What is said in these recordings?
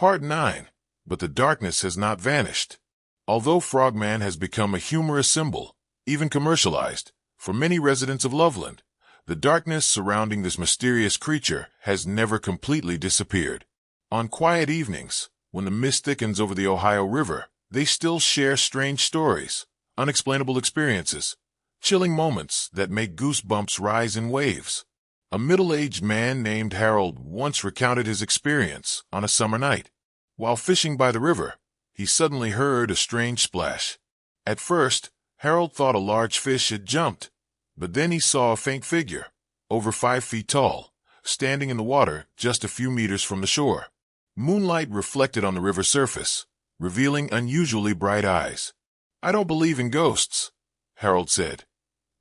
Part 9. But the darkness has not vanished. Although Frogman has become a humorous symbol, even commercialized, for many residents of Loveland, the darkness surrounding this mysterious creature has never completely disappeared. On quiet evenings, when the mist thickens over the Ohio River, they still share strange stories, unexplainable experiences, chilling moments that make goosebumps rise in waves. A middle-aged man named Harold once recounted his experience on a summer night. While fishing by the river, he suddenly heard a strange splash. At first, Harold thought a large fish had jumped, but then he saw a faint figure, over 5 feet tall, standing in the water just a few meters from the shore. Moonlight reflected on the river surface, revealing unusually bright eyes. "I don't believe in ghosts," Harold said,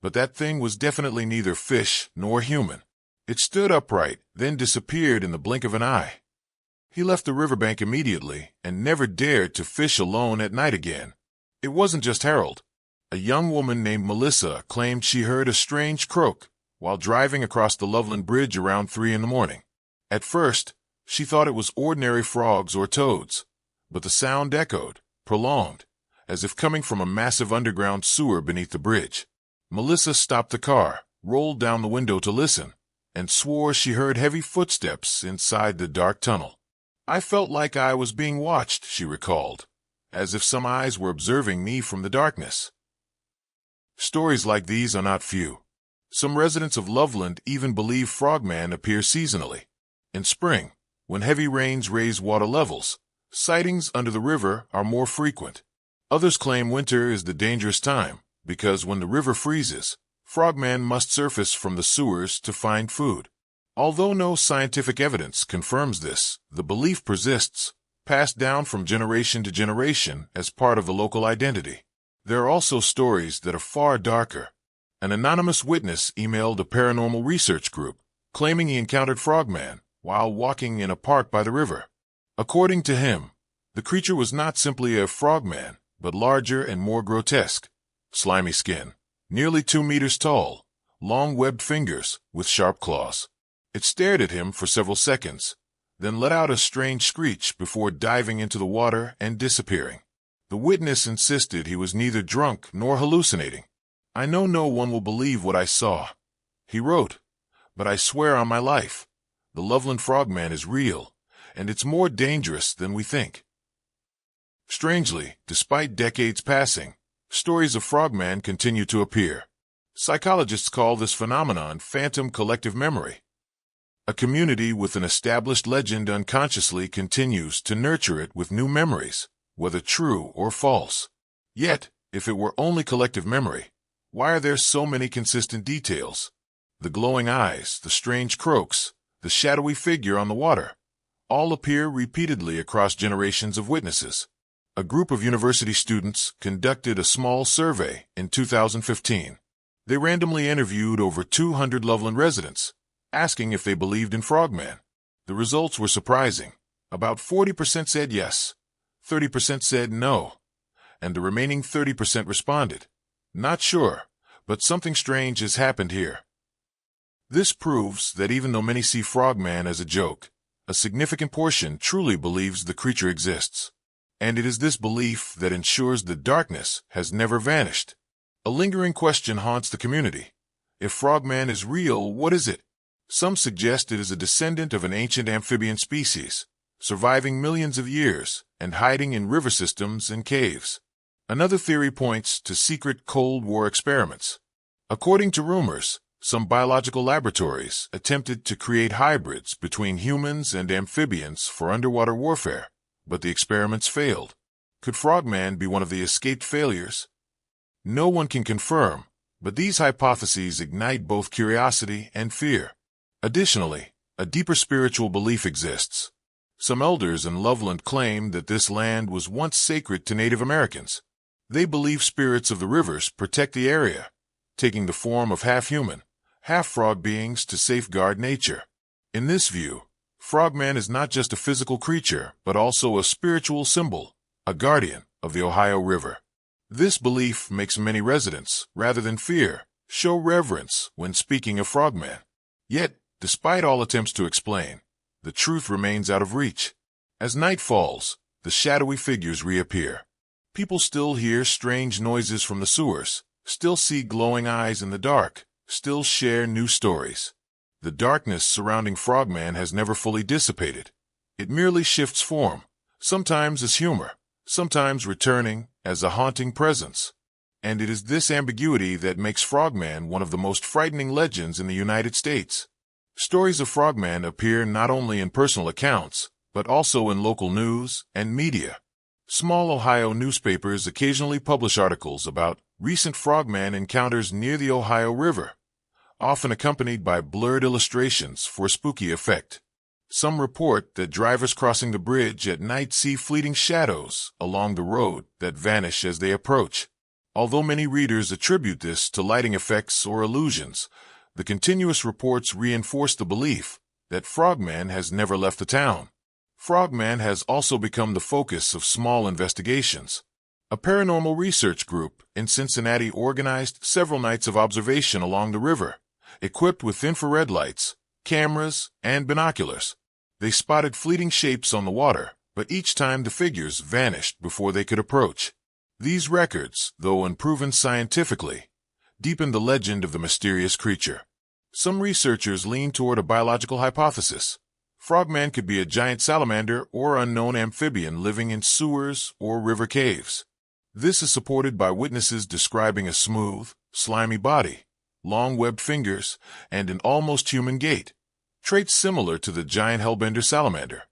but that thing was definitely neither fish nor human. It stood upright, then disappeared in the blink of an eye. He left the riverbank immediately and never dared to fish alone at night again. It wasn't just Harold. A young woman named Melissa claimed she heard a strange croak while driving across the Loveland Bridge around 3 in the morning. At first, she thought it was ordinary frogs or toads, but the sound echoed, prolonged, as if coming from a massive underground sewer beneath the bridge. Melissa stopped the car, rolled down the window to listen, and swore she heard heavy footsteps inside the dark tunnel. "I felt like I was being watched," she recalled, "as if some eyes were observing me from the darkness." Stories like these are not few. Some residents of Loveland even believe Frogman appears seasonally. In spring, when heavy rains raise water levels, sightings under the river are more frequent. Others claim winter is the dangerous time, because when the river freezes, Frogman must surface from the sewers to find food. Although no scientific evidence confirms this, the belief persists, passed down from generation to generation as part of the local identity. There are also stories that are far darker. An anonymous witness emailed a paranormal research group, claiming he encountered Frogman while walking in a park by the river. According to him, the creature was not simply a frogman, but larger and more grotesque. Slimy skin, nearly 2 meters tall, long webbed fingers with sharp claws. It stared at him for several seconds, then let out a strange screech before diving into the water and disappearing. The witness insisted he was neither drunk nor hallucinating. "I know no one will believe what I saw," he wrote, "but I swear on my life, the Loveland Frogman is real, and it's more dangerous than we think." Strangely, despite decades passing, stories of Frogman continue to appear. Psychologists call this phenomenon phantom collective memory. A community with an established legend unconsciously continues to nurture it with new memories, whether true or false. Yet, if it were only collective memory, why are there so many consistent details? The glowing eyes, the strange croaks, the shadowy figure on the water, all appear repeatedly across generations of witnesses. A group of university students conducted a small survey in 2015. They randomly interviewed over 200 Loveland residents, asking if they believed in Frogman. The results were surprising. About 40% said yes, 30% said no, and the remaining 30% responded, "Not sure, but something strange has happened here." This proves that even though many see Frogman as a joke, a significant portion truly believes the creature exists. And it is this belief that ensures the darkness has never vanished. A lingering question haunts the community. If Frogman is real, what is it? Some suggest it is a descendant of an ancient amphibian species, surviving millions of years and hiding in river systems and caves. Another theory points to secret Cold War experiments. According to rumors, some biological laboratories attempted to create hybrids between humans and amphibians for underwater warfare, but the experiments failed. Could Frogman be one of the escaped failures? No one can confirm, but these hypotheses ignite both curiosity and fear. Additionally, a deeper spiritual belief exists. Some elders in Loveland claim that this land was once sacred to Native Americans. They believe spirits of the rivers protect the area, taking the form of half-human, half-frog beings to safeguard nature. In this view, Frogman is not just a physical creature, but also a spiritual symbol, a guardian of the Ohio River. This belief makes many residents, rather than fear, show reverence when speaking of Frogman. Yet, despite all attempts to explain, the truth remains out of reach. As night falls, the shadowy figures reappear. People still hear strange noises from the sewers, still see glowing eyes in the dark, still share new stories. The darkness surrounding Frogman has never fully dissipated. It merely shifts form, sometimes as humor, sometimes returning as a haunting presence. And it is this ambiguity that makes Frogman one of the most frightening legends in the United States. Stories of Frogman appear not only in personal accounts, but also in local news and media. Small Ohio newspapers occasionally publish articles about recent Frogman encounters near the Ohio River, often accompanied by blurred illustrations for spooky effect. Some report that drivers crossing the bridge at night see fleeting shadows along the road that vanish as they approach. Although many readers attribute this to lighting effects or illusions, the continuous reports reinforce the belief that Frogman has never left the town. Frogman has also become the focus of small investigations. A paranormal research group in Cincinnati organized several nights of observation along the river, equipped with infrared lights, cameras, and binoculars. They spotted fleeting shapes on the water, but each time the figures vanished before they could approach. These records, though unproven scientifically, deepened the legend of the mysterious creature. Some researchers lean toward a biological hypothesis. Frogman could be a giant salamander or unknown amphibian living in sewers or river caves. This is supported by witnesses describing a smooth, slimy body, long webbed fingers, and an almost human gait, traits similar to the giant hellbender salamander.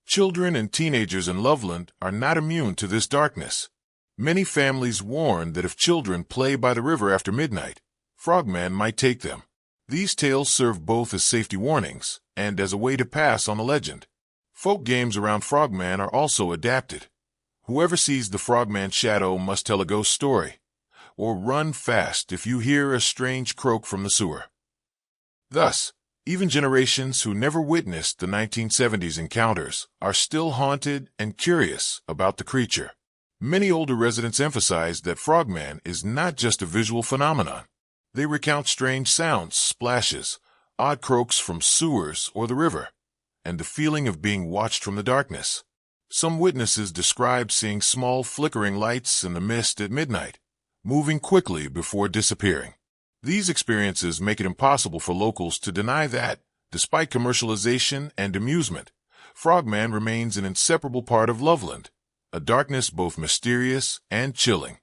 Children and teenagers in Loveland are not immune to this darkness. Many families warn that if children play by the river after midnight, Frogman might take them. These tales serve both as safety warnings and as a way to pass on the legend. Folk games around Frogman are also adapted. Whoever sees the Frogman shadow must tell a ghost story, or run fast if you hear a strange croak from the sewer. Thus, even generations who never witnessed the 1970s encounters are still haunted and curious about the creature. Many older residents emphasize that Frogman is not just a visual phenomenon. They recount strange sounds, splashes, odd croaks from sewers or the river, and the feeling of being watched from the darkness. Some witnesses describe seeing small flickering lights in the mist at midnight, moving quickly before disappearing. These experiences make it impossible for locals to deny that, despite commercialization and amusement, Frogman remains an inseparable part of Loveland, a darkness both mysterious and chilling.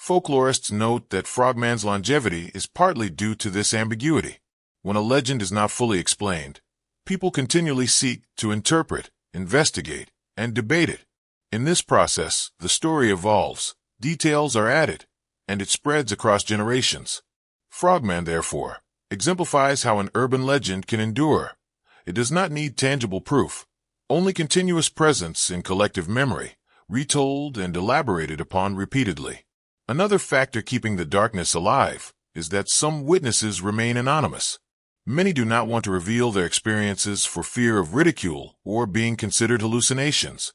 Folklorists note that Frogman's longevity is partly due to this ambiguity. When a legend is not fully explained, people continually seek to interpret, investigate, and debate it. In this process, the story evolves, details are added, and it spreads across generations. Frogman, therefore, exemplifies how an urban legend can endure. It does not need tangible proof, only continuous presence in collective memory, retold and elaborated upon repeatedly. Another factor keeping the darkness alive is that some witnesses remain anonymous. Many do not want to reveal their experiences for fear of ridicule or being considered hallucinations.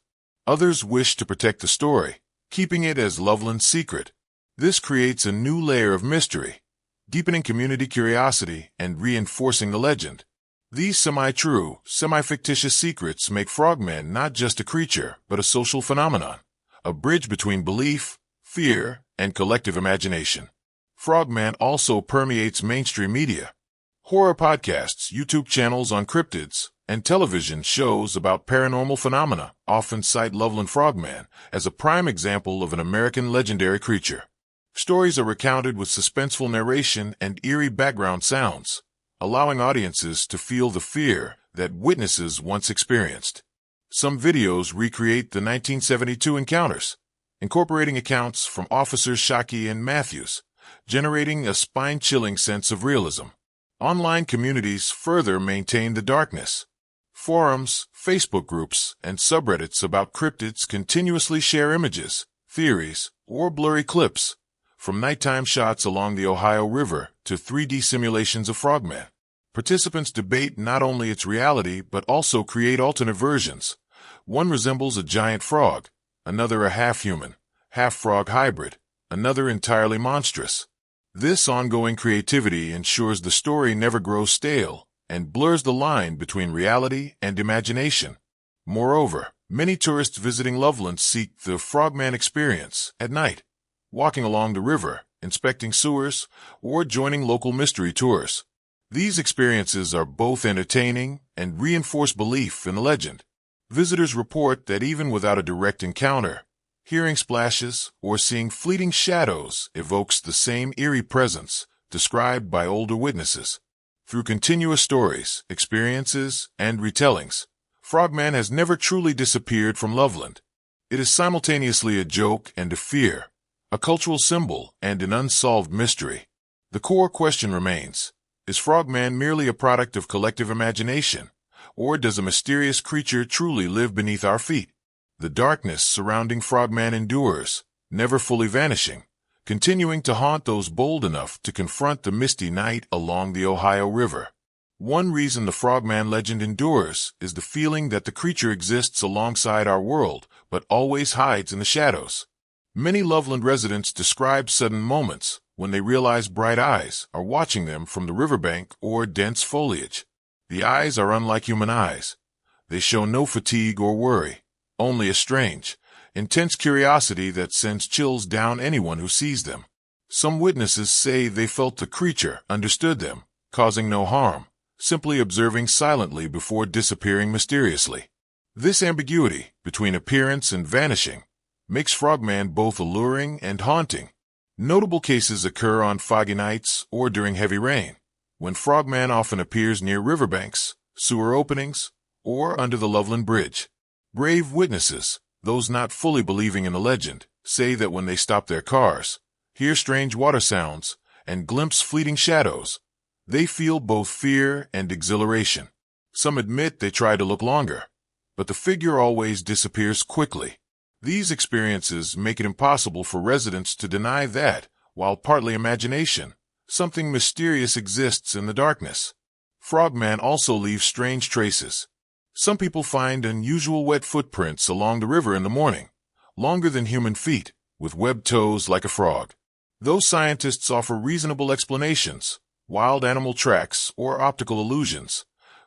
Others wish to protect the story, keeping it as Loveland's secret. This creates a new layer of mystery, deepening community curiosity and reinforcing the legend. These semi-true, semi-fictitious secrets make Frogman not just a creature, but a social phenomenon, a bridge between belief, fear, and collective imagination. Frogman also permeates mainstream media. Horror podcasts, YouTube channels on cryptids, and television shows about paranormal phenomena often cite Loveland Frogman as a prime example of an American legendary creature. Stories are recounted with suspenseful narration and eerie background sounds, allowing audiences to feel the fear that witnesses once experienced. Some videos recreate the 1972 encounters, incorporating accounts from Officers Shockey and Matthews, generating a spine-chilling sense of realism. Online communities further maintain the darkness. Forums, Facebook groups, and subreddits about cryptids continuously share images, theories, or blurry clips, from nighttime shots along the Ohio River to 3D simulations of Frogman. Participants debate not only its reality but also create alternate versions. One resembles a giant frog, another a half-human, half-frog hybrid, another entirely monstrous. This ongoing creativity ensures the story never grows stale and blurs the line between reality and imagination. Moreover, Many tourists visiting Loveland seek the Frogman experience at night, walking along the river, inspecting sewers, or joining local mystery tours. These experiences are both entertaining and reinforce belief in the legend. Visitors report that even without a direct encounter, hearing splashes or seeing fleeting shadows evokes the same eerie presence described by older witnesses. Through continuous stories, experiences, and retellings, Frogman has never truly disappeared from Loveland. It is simultaneously a joke and a fear, a cultural symbol and an unsolved mystery. The core question remains, is Frogman merely a product of collective imagination, or does a mysterious creature truly live beneath our feet? The darkness surrounding Frogman endures, never fully vanishing, continuing to haunt those bold enough to confront the misty night along the Ohio River. One reason the Frogman legend endures is the feeling that the creature exists alongside our world, but always hides in the shadows. Many Loveland residents describe sudden moments when they realize bright eyes are watching them from the riverbank or dense foliage. The eyes are unlike human eyes. They show no fatigue or worry, only a strange, intense curiosity that sends chills down anyone who sees them. Some witnesses say they felt the creature understood them, causing no harm, simply observing silently before disappearing mysteriously. This ambiguity between appearance and vanishing makes Frogman both alluring and haunting. Notable cases occur on foggy nights or during heavy rain, when Frogman often appears near riverbanks, sewer openings, or under the Loveland Bridge. Brave witnesses, those not fully believing in the legend, say that when they stop their cars, hear strange water sounds, and glimpse fleeting shadows, they feel both fear and exhilaration. Some admit they try to look longer, but the figure always disappears quickly. These experiences make it impossible for residents to deny that, while partly imagination, something mysterious exists in the darkness. Frogman also leaves strange traces. Some people find unusual wet footprints along the river in the morning, longer than human feet, with webbed toes like a frog. Though scientists offer reasonable explanations, wild animal tracks, or optical illusions,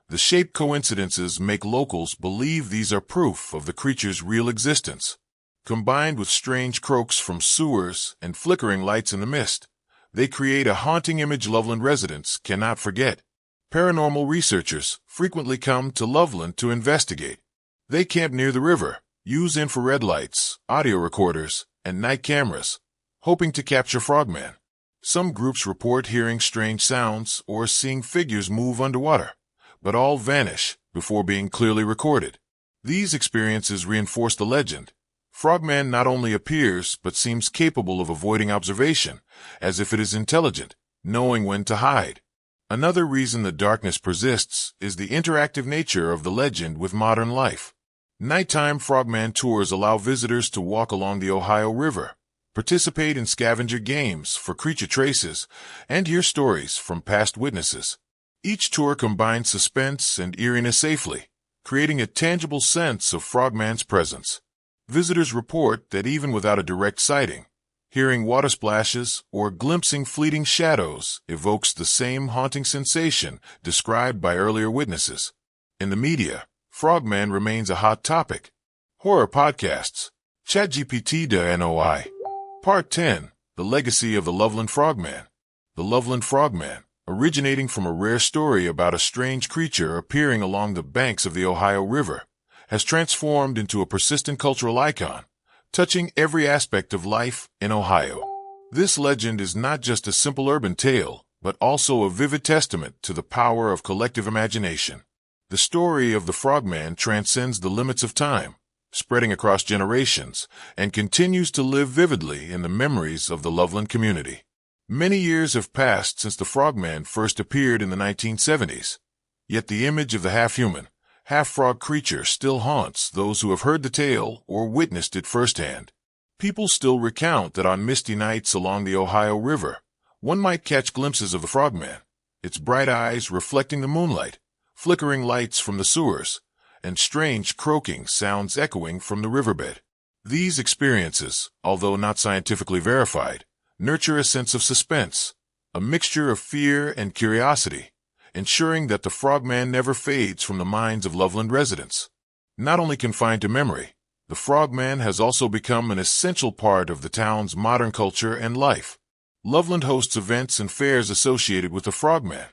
the shape coincidences make locals believe these are proof of the creature's real existence. Combined with strange croaks from sewers and flickering lights in the mist, they create a haunting image Loveland residents cannot forget. Paranormal researchers frequently come to Loveland to investigate. They camp near the river, use infrared lights, audio recorders, and night cameras, hoping to capture Frogman. Some groups report hearing strange sounds or seeing figures move underwater, but all vanish before being clearly recorded. These experiences reinforce the legend. Frogman not only appears but seems capable of avoiding observation, as if it is intelligent, knowing when to hide. Another reason the darkness persists is the interactive nature of the legend with modern life. Nighttime Frogman tours allow visitors to walk along the Ohio River, participate in scavenger games for creature traces, and hear stories from past witnesses. Each tour combines suspense and eeriness safely, creating a tangible sense of Frogman's presence. Visitors report that even without a direct sighting, hearing water splashes or glimpsing fleeting shadows evokes the same haunting sensation described by earlier witnesses. In the media, Frogman remains a hot topic. Horror podcasts, ChatGPT.noi. Part 10, The Legacy of the Loveland Frogman. The Loveland Frogman, originating from a rare story about a strange creature appearing along the banks of the Ohio River, has transformed into a persistent cultural icon, touching every aspect of life in Ohio. This legend is not just a simple urban tale, but also a vivid testament to the power of collective imagination. The story of the Frogman transcends the limits of time, spreading across generations, and continues to live vividly in the memories of the Loveland community. Many years have passed since the Frogman first appeared in the 1970s, yet the image of the half-human, half-frog creature still haunts those who have heard the tale or witnessed it firsthand. People still recount that on misty nights along the Ohio River, one might catch glimpses of the Frogman, its bright eyes reflecting the moonlight, flickering lights from the sewers, and strange croaking sounds echoing from the riverbed. These experiences, although not scientifically verified, nurture a sense of suspense, a mixture of fear and curiosity, ensuring that the Frogman never fades from the minds of Loveland residents. Not only confined to memory, the Frogman has also become an essential part of the town's modern culture and life. Loveland hosts events and fairs associated with the Frogman,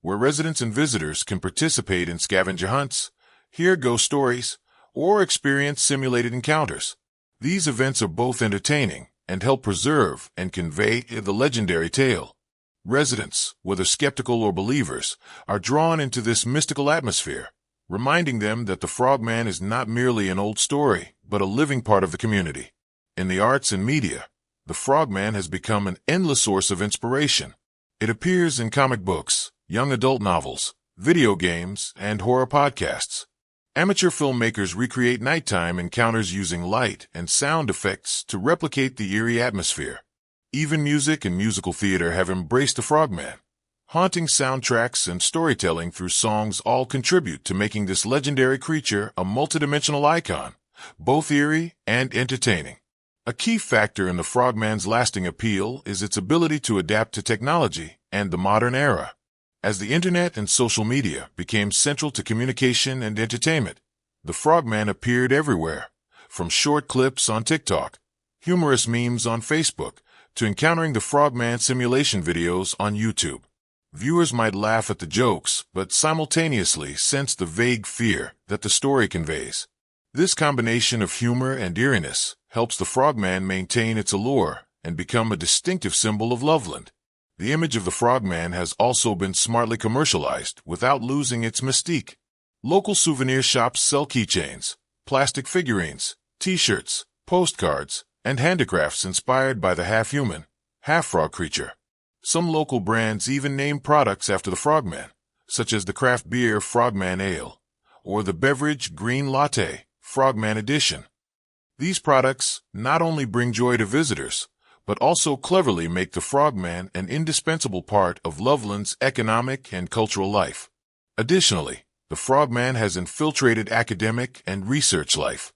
where residents and visitors can participate in scavenger hunts, hear ghost stories, or experience simulated encounters. These events are both entertaining and help preserve and convey the legendary tale. Residents, whether skeptical or believers, are drawn into this mystical atmosphere, reminding them that the Frogman is not merely an old story, but a living part of the community. In the arts and media, the Frogman has become an endless source of inspiration. It appears in comic books, young adult novels, video games, and horror podcasts. Amateur filmmakers recreate nighttime encounters using light and sound effects to replicate the eerie atmosphere. Even music and musical theater have embraced the Frogman. Haunting soundtracks and storytelling through songs all contribute to making this legendary creature a multidimensional icon, both eerie and entertaining. A key factor in the Frogman's lasting appeal is its ability to adapt to technology and the modern era. As the internet and social media became central to communication and entertainment, the Frogman appeared everywhere, from short clips on TikTok, humorous memes on Facebook, to encountering the Frogman simulation videos on YouTube. Viewers might laugh at the jokes, but simultaneously sense the vague fear that the story conveys. This combination of humor and eeriness helps the Frogman maintain its allure and become a distinctive symbol of Loveland. The image of the Frogman has also been smartly commercialized without losing its mystique. Local souvenir shops sell keychains, plastic figurines, t-shirts, postcards, and handicrafts inspired by the half-human, half-frog creature. Some local brands even name products after the Frogman, such as the craft beer Frogman Ale, or the beverage Green Latte, Frogman Edition. These products not only bring joy to visitors, but also cleverly make the Frogman an indispensable part of Loveland's economic and cultural life. Additionally, the Frogman has infiltrated academic and research life.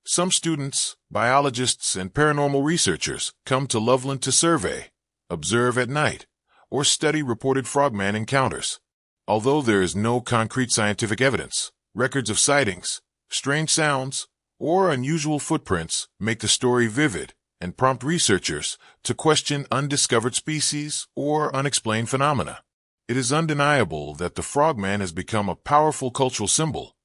Some students, biologists, and paranormal researchers come to Loveland to survey, observe at night, or study reported Frogman encounters. Although there is no concrete scientific evidence, records of sightings, strange sounds, or unusual footprints make the story vivid and prompt researchers to question undiscovered species or unexplained phenomena. It is undeniable that the Frogman has become a powerful cultural symbol,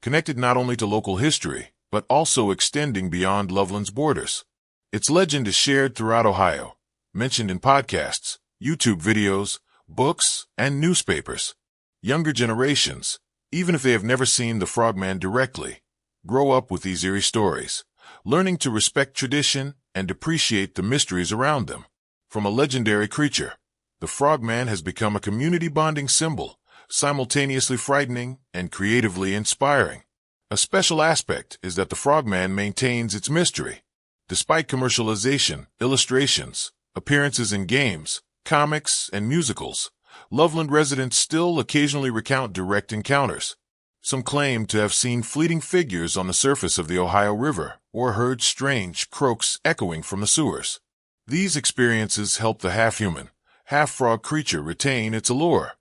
connected not only to local history, but also extending beyond Loveland's borders. Its legend is shared throughout Ohio, mentioned in podcasts, YouTube videos, books, and newspapers. Younger generations, even if they have never seen the Frogman directly, grow up with these eerie stories, learning to respect tradition and appreciate the mysteries around them. From a legendary creature, the Frogman has become a community bonding symbol, simultaneously frightening and creatively inspiring. A special aspect is that the Frogman maintains its mystery. Despite commercialization, illustrations, appearances in games, comics, and musicals, Loveland residents still occasionally recount direct encounters. Some claim to have seen fleeting figures on the surface of the Ohio River or heard strange croaks echoing from the sewers. These experiences help the half-human, half-frog creature retain its allure,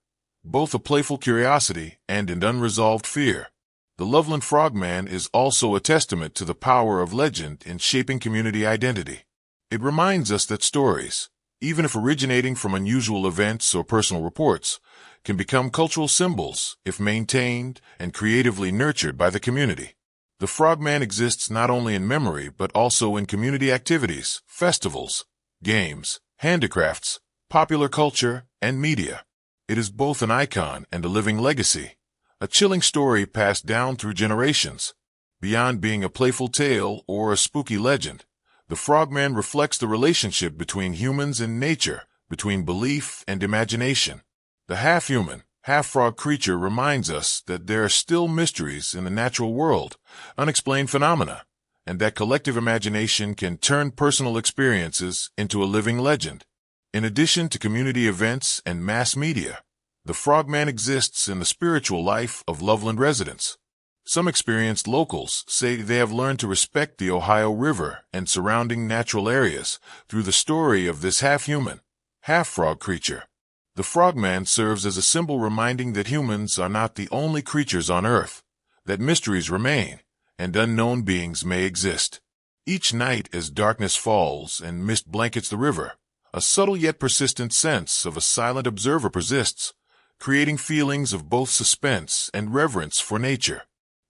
both a playful curiosity and an unresolved fear. The Loveland Frogman is also a testament to the power of legend in shaping community identity. It reminds us that stories, even if originating from unusual events or personal reports, can become cultural symbols if maintained and creatively nurtured by the community. The Frogman exists not only in memory but also in community activities, festivals, games, handicrafts, popular culture, and media. It is both an icon and a living legacy, a chilling story passed down through generations. Beyond being a playful tale or a spooky legend, the Frogman reflects the relationship between humans and nature, between belief and imagination. The half-human, half-frog creature reminds us that there are still mysteries in the natural world, unexplained phenomena, and that collective imagination can turn personal experiences into a living legend. In addition to community events and mass media, the Frogman exists in the spiritual life of Loveland residents. Some experienced locals say they have learned to respect the Ohio River and surrounding natural areas through the story of this half-human, half-frog creature. The Frogman serves as a symbol reminding that humans are not the only creatures on Earth, that mysteries remain, and unknown beings may exist. Each night, as darkness falls and mist blankets the river, a subtle yet persistent sense of a silent observer persists, creating feelings of both suspense and reverence for nature.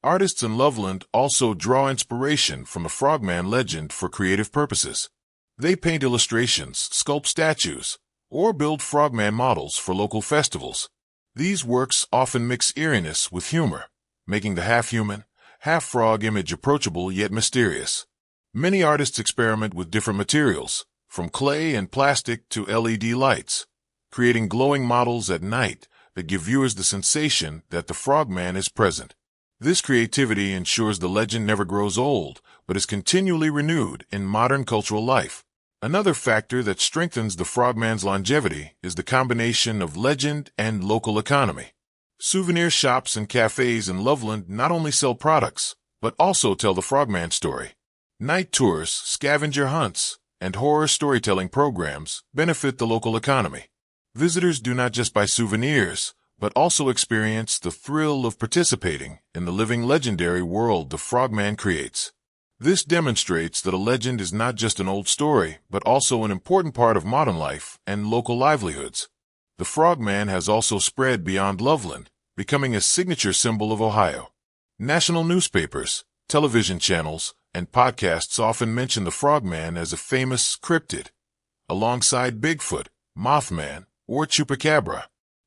Artists in Loveland also draw inspiration from the Frogman legend for creative purposes. They paint illustrations, sculpt statues, or build frogman models for local festivals. These works often mix eeriness with humor, making the half-human, half-frog image approachable yet mysterious. Many artists experiment with different materials, from clay and plastic to LED lights, creating glowing models at night that give viewers the sensation that the Frogman is present. This creativity ensures the legend never grows old, but is continually renewed in modern cultural life. Another factor that strengthens the Frogman's longevity is the combination of legend and local economy. Souvenir shops and cafes in Loveland not only sell products, but also tell the Frogman story. Night tours, scavenger hunts, and horror storytelling programs benefit the local economy. Visitors do not just buy souvenirs, but also experience the thrill of participating in the living legendary world the Frogman creates. This demonstrates that a legend is not just an old story, but also an important part of modern life and local livelihoods. The Frogman has also spread beyond Loveland, becoming a signature symbol of Ohio. National newspapers, television channels, and podcasts often mention the Frogman as a famous cryptid, alongside Bigfoot, Mothman, or Chupacabra.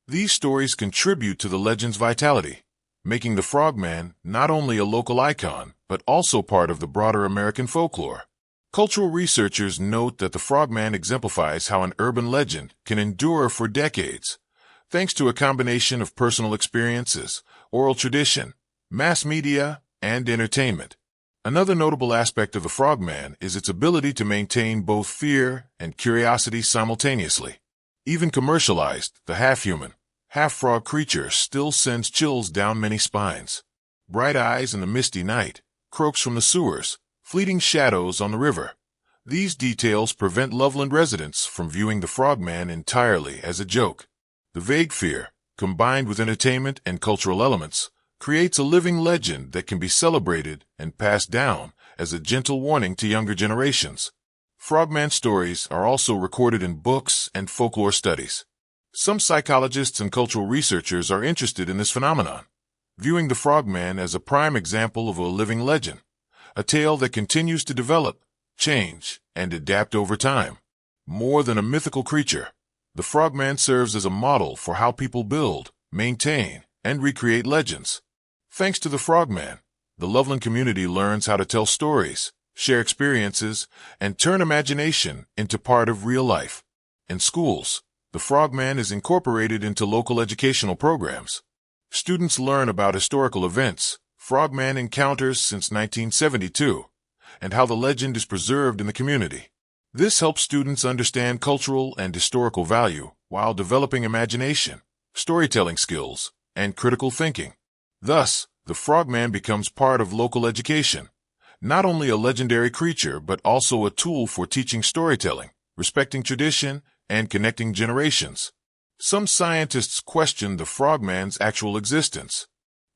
These stories contribute to the legend's vitality, making the Frogman not only a local icon, but also part of the broader American folklore. Cultural researchers note that the Frogman exemplifies how an urban legend can endure for decades, thanks to a combination of personal experiences, oral tradition, mass media, and entertainment. Another notable aspect of the Frogman is its ability to maintain both fear and curiosity simultaneously. Even commercialized, the half-human, half-frog creature still sends chills down many spines. Bright eyes in the misty night, croaks from the sewers, fleeting shadows on the river. These details prevent Loveland residents from viewing the Frogman entirely as a joke. The vague fear, combined with entertainment and cultural elements, creates a living legend that can be celebrated and passed down as a gentle warning to younger generations. Frogman stories are also recorded in books and folklore studies. Some psychologists and cultural researchers are interested in this phenomenon, viewing the Frogman as a prime example of a living legend, a tale that continues to develop, change, and adapt over time. More than a mythical creature, the Frogman serves as a model for how people build, maintain, and recreate legends. Thanks to the Frogman, the Loveland community learns how to tell stories, share experiences, and turn imagination into part of real life. In schools, the Frogman is incorporated into local educational programs. Students learn about historical events, Frogman encounters since 1972, and how the legend is preserved in the community. This helps students understand cultural and historical value while developing imagination, storytelling skills, and critical thinking. Thus, the Frogman becomes part of local education, not only a legendary creature but also a tool for teaching storytelling, respecting tradition, and connecting generations. Some scientists question the Frogman's actual existence.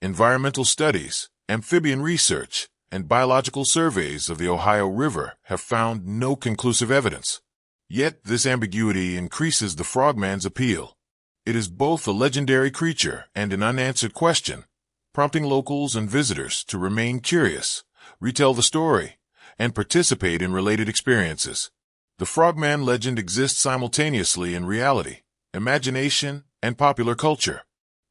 Environmental studies, amphibian research, and biological surveys of the Ohio River have found no conclusive evidence. Yet this ambiguity increases the Frogman's appeal. It is both a legendary creature and an unanswered question, prompting locals and visitors to remain curious, retell the story, and participate in related experiences. The Frogman legend exists simultaneously in reality, imagination, and popular culture.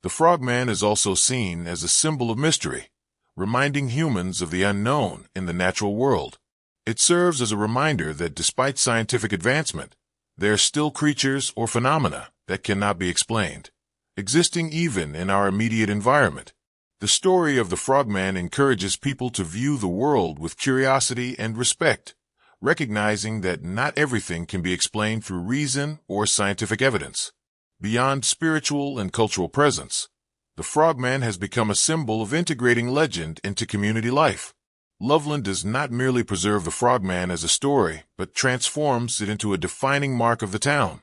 The Frogman is also seen as a symbol of mystery, reminding humans of the unknown in the natural world. It serves as a reminder that despite scientific advancement, there are still creatures or phenomena that cannot be explained, existing even in our immediate environment. The story of the Frogman encourages people to view the world with curiosity and respect, recognizing that not everything can be explained through reason or scientific evidence. Beyond spiritual and cultural presence, the Frogman has become a symbol of integrating legend into community life. Loveland does not merely preserve the Frogman as a story, but transforms it into a defining mark of the town.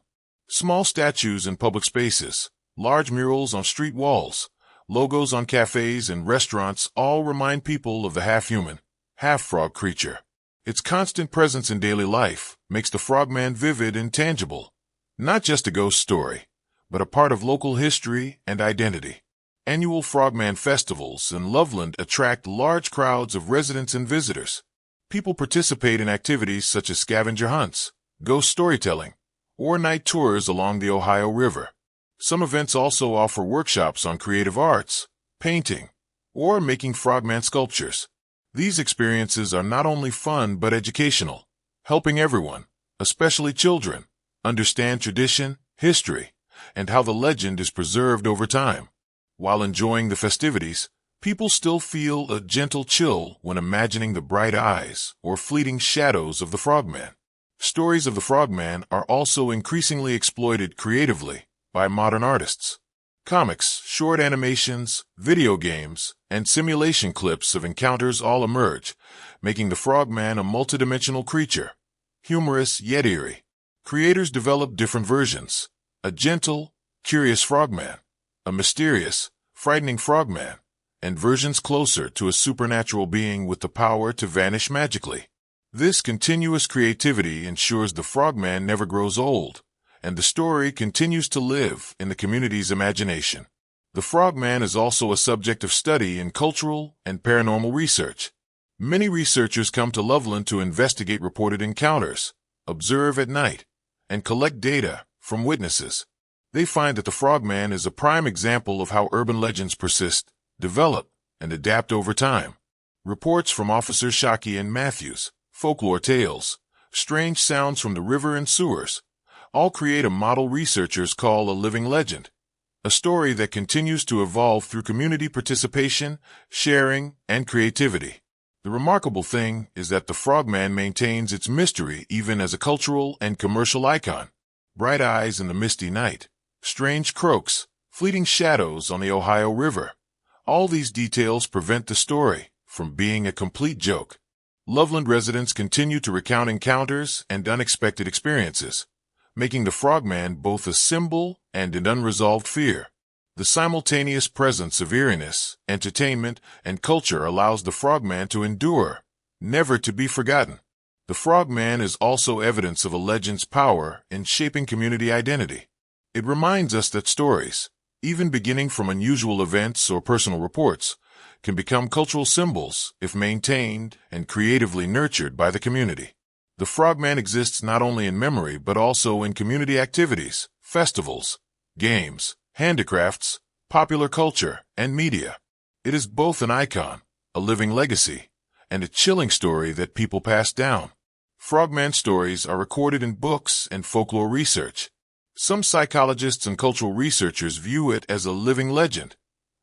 Small statues in public spaces, large murals on street walls, Logos on cafes and restaurants all remind people of the half-human, half-frog creature. Its constant presence in daily life makes the Frogman vivid and tangible, not just a ghost story, but a part of local history and identity. Annual Frogman festivals in Loveland attract large crowds of residents and visitors. People participate in activities such as scavenger hunts, ghost storytelling, or night tours along the Ohio River. Some events also offer workshops on creative arts, painting, or making frogman sculptures. These experiences are not only fun but educational, helping everyone, especially children, understand tradition, history, and how the legend is preserved over time. While enjoying the festivities, people still feel a gentle chill when imagining the bright eyes or fleeting shadows of the Frogman. Stories of the Frogman are also increasingly exploited creatively by modern artists. Comics, short animations, video games, and simulation clips of encounters all emerge, making the Frogman a multidimensional creature. Humorous yet eerie. Creators develop different versions: a gentle, curious Frogman, a mysterious, frightening Frogman, and versions closer to a supernatural being with the power to vanish magically. This continuous creativity ensures the Frogman never grows old, and the story continues to live in the community's imagination. The Frogman is also a subject of study in cultural and paranormal research. Many researchers come to Loveland to investigate reported encounters, observe at night, and collect data from witnesses. They find that the Frogman is a prime example of how urban legends persist, develop, and adapt over time. Reports from Officers Shockey and Matthews, folklore tales, strange sounds from the river and sewers, all create a model researchers call a living legend, a story that continues to evolve through community participation, sharing, and creativity. The remarkable thing is that the Frogman maintains its mystery even as a cultural and commercial icon. Bright eyes in the misty night, strange croaks, fleeting shadows on the Ohio River. All these details prevent the story from being a complete joke. Loveland residents continue to recount encounters and unexpected experiences, making the Frogman both a symbol and an unresolved fear. The simultaneous presence of eeriness, entertainment, and culture allows the Frogman to endure, never to be forgotten. The Frogman is also evidence of a legend's power in shaping community identity. It reminds us that stories, even beginning from unusual events or personal reports, can become cultural symbols if maintained and creatively nurtured by the community. The Frogman exists not only in memory but also in community activities, festivals, games, handicrafts, popular culture, and media. It is both an icon, a living legacy, and a chilling story that people pass down. Frogman stories are recorded in books and folklore research. Some psychologists and cultural researchers view it as a living legend,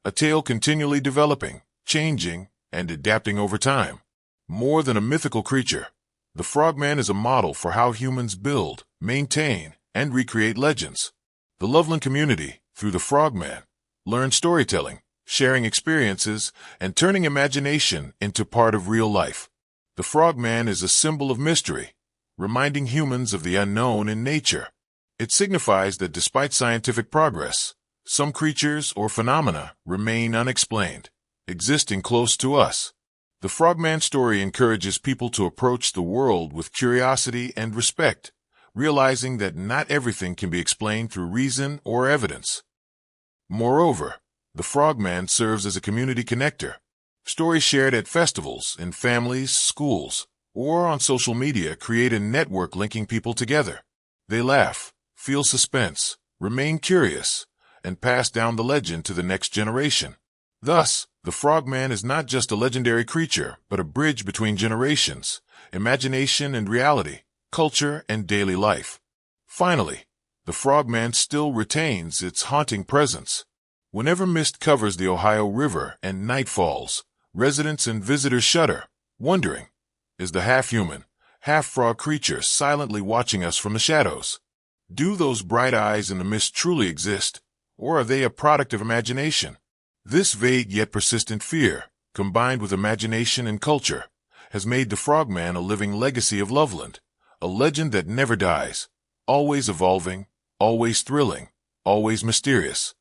a tale continually developing, changing, and adapting over time. More than a mythical creature, the Frogman is a model for how humans build, maintain, and recreate legends. The Loveland community, through the Frogman, learns storytelling, sharing experiences, and turning imagination into part of real life. The Frogman is a symbol of mystery, reminding humans of the unknown in nature. It signifies that despite scientific progress, some creatures or phenomena remain unexplained, existing close to us. The Frogman story encourages people to approach the world with curiosity and respect, realizing that not everything can be explained through reason or evidence. Moreover, the Frogman serves as a community connector. Stories shared at festivals, in families, schools, or on social media create a network linking people together. They laugh, feel suspense, remain curious, and pass down the legend to the next generation. Thus, the Frogman is not just a legendary creature, but a bridge between generations, imagination and reality, culture and daily life. Finally, the Frogman still retains its haunting presence. Whenever mist covers the Ohio River and night falls, residents and visitors shudder, wondering, is the half-human, half-frog creature silently watching us from the shadows? Do those bright eyes in the mist truly exist, or are they a product of imagination? This vague yet persistent fear, combined with imagination and culture, has made the Frogman a living legacy of Loveland, a legend that never dies, always evolving, always thrilling, always mysterious.